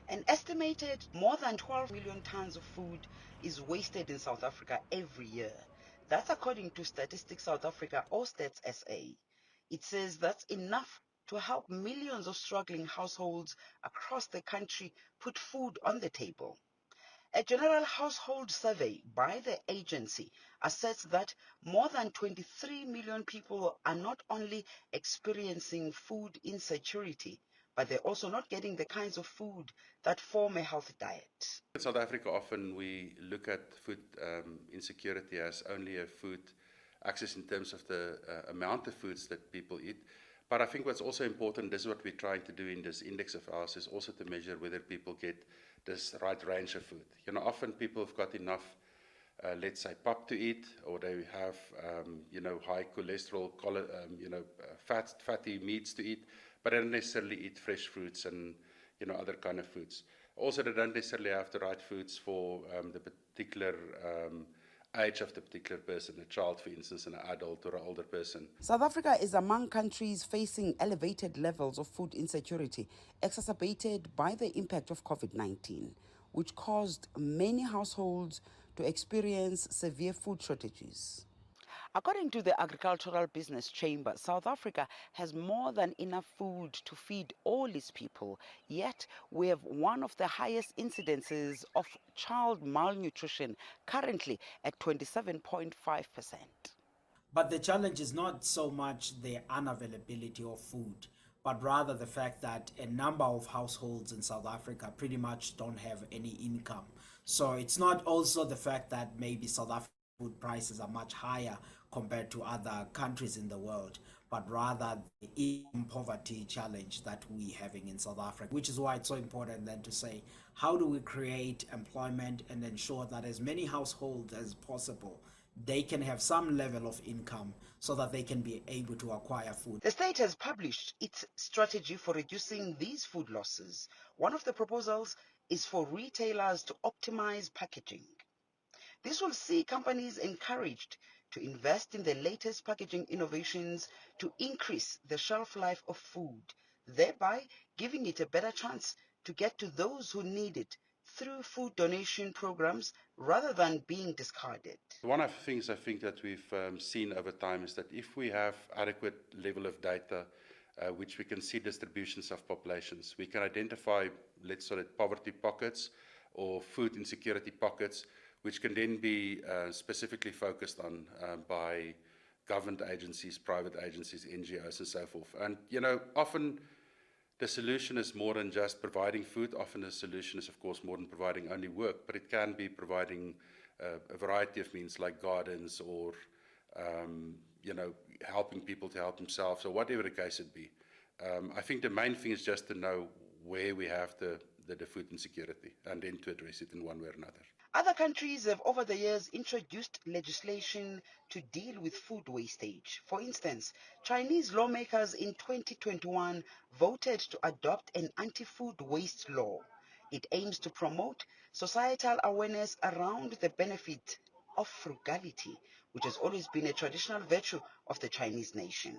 An estimated more than 12 million tons of food is wasted in South Africa every year. That's according to Statistics South Africa or Stats SA. It says that's enough to help millions of struggling households across the country put food on the table. A general household survey by the agency asserts that more than 23 million people are not only experiencing food insecurity, but they're also not getting the kinds of food that form a healthy diet. In South Africa, often we look at food insecurity as only a food access in terms of the amount of foods that people eat. But I think what's also important, this is what we're trying to do in this index of ours, is also to measure whether people get this right range of food. You know, often people have got enough, let's say, pap to eat, or they have, high cholesterol, fatty meats to eat, but they don't necessarily eat fresh fruits and, other kind of foods. Also, they don't necessarily have the right foods for the particular age of the particular person, a child, for instance, an adult or an older person. South Africa is among countries facing elevated levels of food insecurity, exacerbated by the impact of COVID-19, which caused many households to experience severe food shortages. According to the Agricultural Business Chamber, South Africa has more than enough food to feed all its people, yet we have one of the highest incidences of child malnutrition, currently at 27.5%. But the challenge is not so much the unavailability of food, but rather the fact that a number of households in South Africa pretty much don't have any income. So it's not also the fact that maybe South African food prices are much higher compared to other countries in the world, but rather the poverty challenge that we're having in South Africa, which is why it's so important then to say, how do we create employment and ensure that as many households as possible they can have some level of income so that they can be able to acquire food. The state has published its strategy for reducing these food losses. One of the proposals is for retailers to optimize packaging. This will see companies encouraged to invest in the latest packaging innovations to increase the shelf life of food, thereby giving it a better chance to get to those who need it through food donation programs rather than being discarded. One of the things I think that we've seen over time is that if we have adequate level of data, which we can see distributions of populations, we can identify, let's call it poverty pockets or food insecurity pockets, which can then be specifically focused on by government agencies, private agencies, NGOs, and so forth. And, often the solution is more than just providing food. Often the solution is, of course, more than providing only work, but it can be providing a variety of means like gardens or, helping people to help themselves or whatever the case would be. I think the main thing is just to know where we have the food insecurity and then to address it in one way or another. Other countries have over the years introduced legislation to deal with food wastage. For instance, Chinese lawmakers in 2021 voted to adopt an anti-food waste law. It aims to promote societal awareness around the benefit of frugality, which has always been a traditional virtue of the Chinese nation.